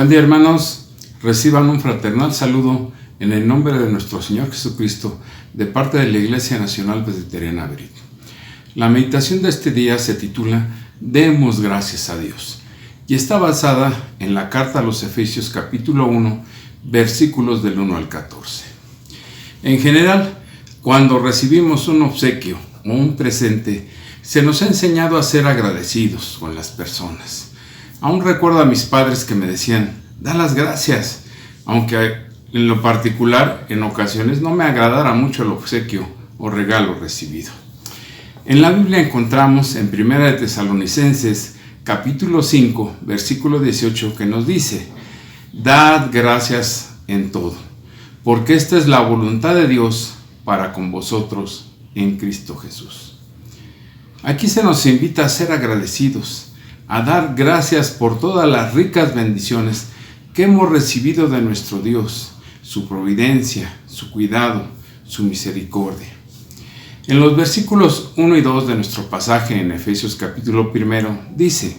Buen día, hermanos. Reciban un fraternal saludo en el nombre de nuestro Señor Jesucristo de parte de la Iglesia Nacional Presbiteriana Berit. La meditación de este día se titula Demos gracias a Dios y está basada en la carta a los Efesios capítulo 1, versículos del 1 al 14. En general, cuando recibimos un obsequio o un presente, se nos ha enseñado a ser agradecidos con las personas. Aún recuerdo a mis padres que me decían, da las gracias, aunque en lo particular en ocasiones no me agradara mucho el obsequio o regalo recibido. En la Biblia encontramos en 1 de Tesalonicenses capítulo 5, versículo 18 que nos dice, dad gracias en todo, porque esta es la voluntad de Dios para con vosotros en Cristo Jesús. Aquí se nos invita a ser agradecidos, a dar gracias por todas las ricas bendiciones que hemos recibido de nuestro Dios, su providencia, su cuidado, su misericordia. En los versículos 1 y 2 de nuestro pasaje en Efesios capítulo 1 dice,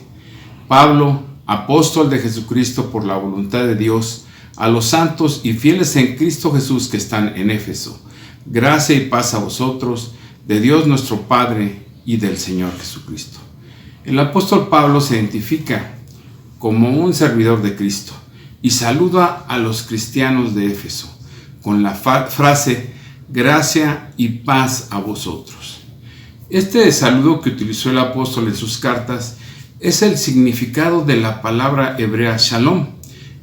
Pablo, apóstol de Jesucristo por la voluntad de Dios, a los santos y fieles en Cristo Jesús que están en Éfeso, gracia y paz a vosotros, de Dios nuestro Padre y del Señor Jesucristo. El apóstol Pablo se identifica como un servidor de Cristo y saluda a los cristianos de Éfeso con la frase gracia y paz a vosotros. Este saludo que utilizó el apóstol en sus cartas es el significado de la palabra hebrea shalom.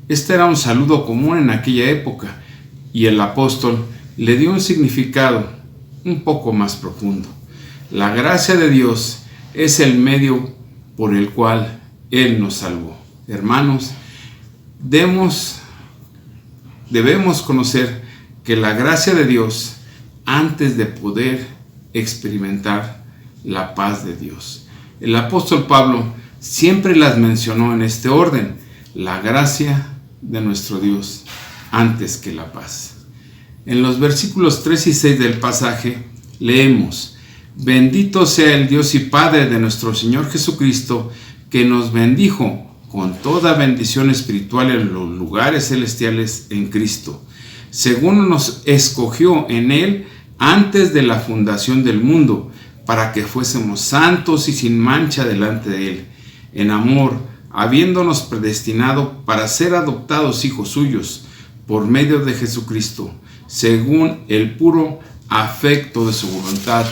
Este era un saludo común en aquella época y el apóstol le dio un significado un poco más profundo. La gracia de Dios es el medio por el cual Él nos salvó. Hermanos, debemos conocer que la gracia de Dios antes de poder experimentar la paz de Dios. El apóstol Pablo siempre las mencionó en este orden, la gracia de nuestro Dios antes que la paz. En los versículos 3 y 6 del pasaje leemos, bendito sea el Dios y Padre de nuestro Señor Jesucristo, que nos bendijo con toda bendición espiritual en los lugares celestiales en Cristo, según nos escogió en Él antes de la fundación del mundo, para que fuésemos santos y sin mancha delante de Él, en amor, habiéndonos predestinado para ser adoptados hijos suyos, por medio de Jesucristo, según el puro afecto de su voluntad,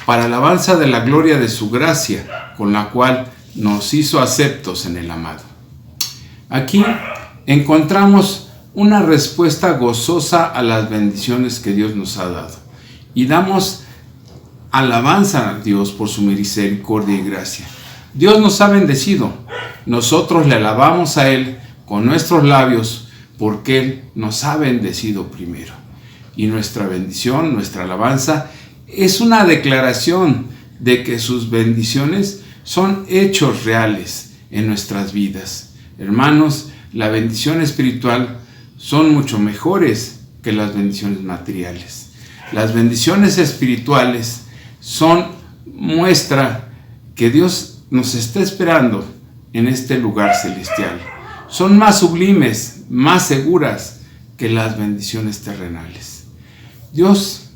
para alabanza de la gloria de su gracia, con la cual nos hizo aceptos en el amado. Aquí encontramos una respuesta gozosa a las bendiciones que Dios nos ha dado. Y damos alabanza a Dios por su misericordia y gracia. Dios nos ha bendecido. Nosotros le alabamos a Él con nuestros labios porque Él nos ha bendecido primero. Y nuestra bendición, nuestra alabanza, es una declaración de que sus bendiciones son hechos reales en nuestras vidas. Hermanos, la bendición espiritual son mucho mejores que las bendiciones materiales. Las bendiciones espirituales son muestra que Dios nos está esperando en este lugar celestial. Son más sublimes, más seguras que las bendiciones terrenales. Dios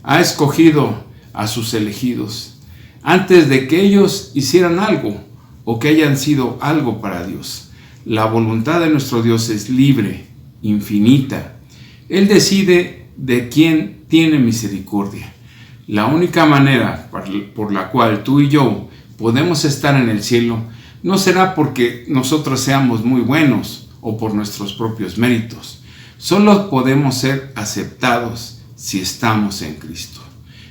ha escogido a sus elegidos antes de que ellos hicieran algo o que hayan sido algo para Dios. La voluntad de nuestro Dios es libre, infinita. Él decide de quién tiene misericordia. La única manera por la cual tú y yo podemos estar en el cielo no será porque nosotros seamos muy buenos o por nuestros propios méritos. Solo podemos ser aceptados si estamos en Cristo.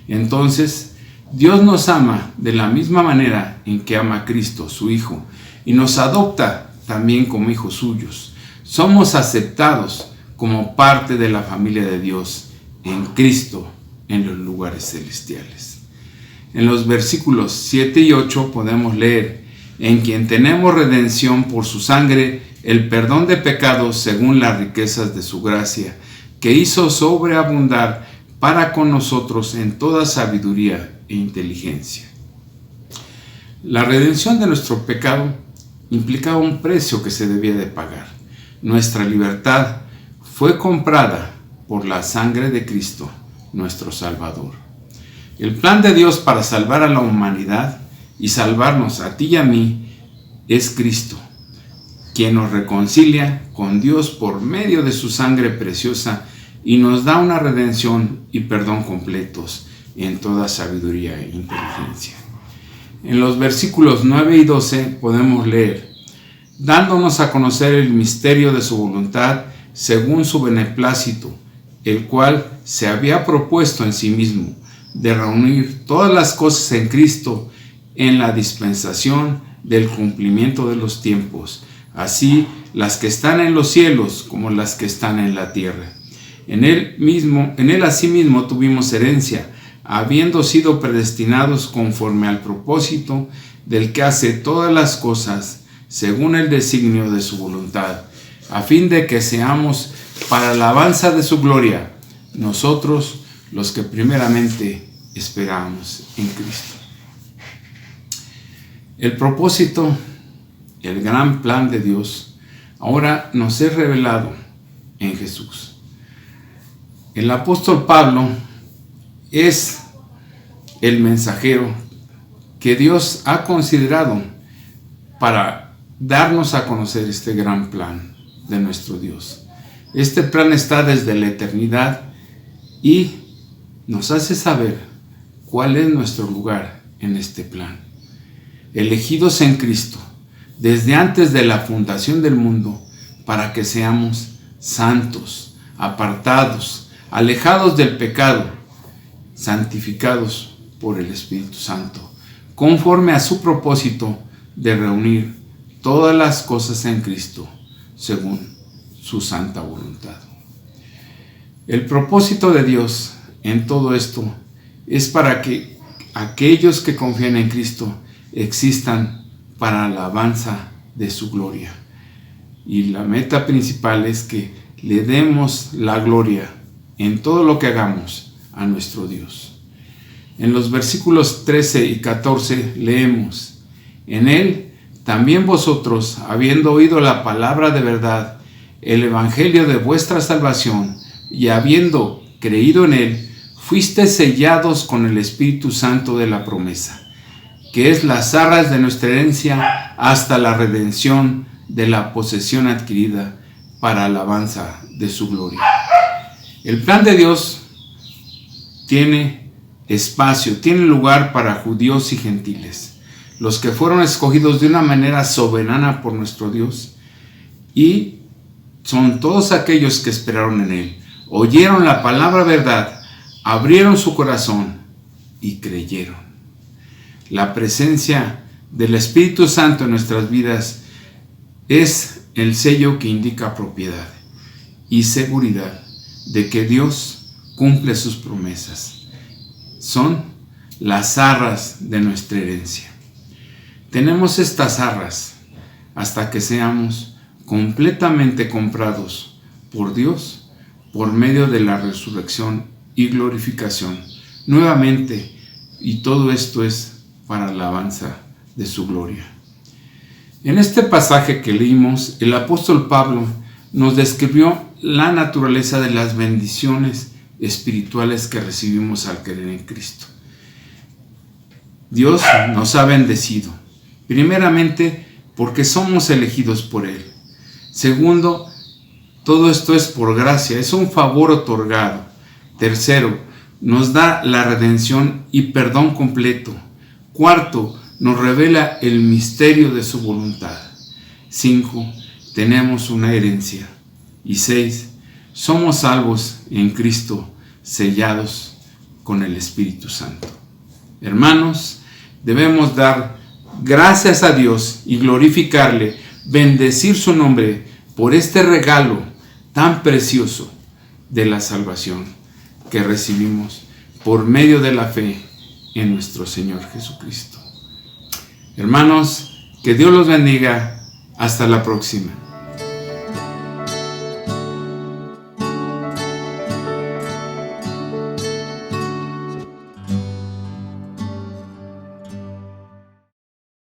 Entonces, Dios nos ama de la misma manera en que ama a Cristo, su Hijo, y nos adopta también como hijos suyos. Somos aceptados como parte de la familia de Dios en Cristo en los lugares celestiales. En los versículos 7 y 8 podemos leer, en quien tenemos redención por su sangre, el perdón de pecados según las riquezas de su gracia, que hizo sobreabundar para con nosotros en toda sabiduría e inteligencia. La redención de nuestro pecado implicaba un precio que se debía de pagar. nuestra libertad fue comprada por la sangre de Cristo, nuestro Salvador. El plan de Dios para salvar a la humanidad y salvarnos a ti y a mí es Cristo, quien nos reconcilia con Dios por medio de su sangre preciosa y nos da una redención y perdón completos en toda sabiduría e inteligencia. En los versículos 9 y 12 podemos leer: dándonos a conocer el misterio de su voluntad según su beneplácito, el cual se había propuesto en sí mismo, de reunir todas las cosas en Cristo en la dispensación del cumplimiento de los tiempos, así las que están en los cielos como las que están en la tierra. En él asimismo tuvimos herencia, habiendo sido predestinados conforme al propósito del que hace todas las cosas según el designio de su voluntad, a fin de que seamos para la alabanza de su gloria, nosotros los que primeramente esperamos en Cristo. El propósito, el gran plan de Dios, ahora nos es revelado en Jesús. El apóstol Pablo es el mensajero que Dios ha considerado para darnos a conocer este gran plan de nuestro Dios. Este plan está desde la eternidad y nos hace saber cuál es nuestro lugar en este plan. Elegidos en Cristo desde antes de la fundación del mundo para que seamos santos, apartados, alejados del pecado, santificados por el Espíritu Santo, conforme a su propósito de reunir todas las cosas en Cristo según su santa voluntad. El propósito de Dios en todo esto es para que aquellos que confían en Cristo existan para la alabanza de su gloria. Y la meta principal es que le demos la gloria en todo lo que hagamos a nuestro Dios. En los versículos 13 y 14 leemos: en él también vosotros, habiendo oído la palabra de verdad, el evangelio de vuestra salvación, y habiendo creído en él, fuisteis sellados con el Espíritu Santo de la promesa, que es las arras de nuestra herencia hasta la redención de la posesión adquirida para alabanza de su gloria. El plan de Dios tiene espacio, tiene lugar para judíos y gentiles, los que fueron escogidos de una manera soberana por nuestro Dios, y son todos aquellos que esperaron en él, oyeron la palabra verdad, abrieron su corazón y creyeron. La presencia del Espíritu Santo en nuestras vidas es el sello que indica propiedad y seguridad de que Dios cumple sus promesas. Son las arras de nuestra herencia. Tenemos estas arras hasta que seamos completamente comprados por Dios por medio de la resurrección y glorificación nuevamente, y todo esto es para la alabanza de su gloria. En este pasaje que leímos, el apóstol Pablo nos describió la naturaleza de las bendiciones espirituales que recibimos al creer en Cristo. Dios nos ha bendecido, primeramente porque somos elegidos por Él. Segundo, todo esto es por gracia, es un favor otorgado. Tercero, nos da la redención y perdón completo. Cuarto, nos revela el misterio de su voluntad. 5, tenemos una herencia. Y 6, somos salvos en Cristo, sellados con el Espíritu Santo. Hermanos, debemos dar gracias a Dios y glorificarle, bendecir su nombre por este regalo tan precioso de la salvación que recibimos por medio de la fe en nuestro Señor Jesucristo. Hermanos, que Dios los bendiga. Hasta la próxima.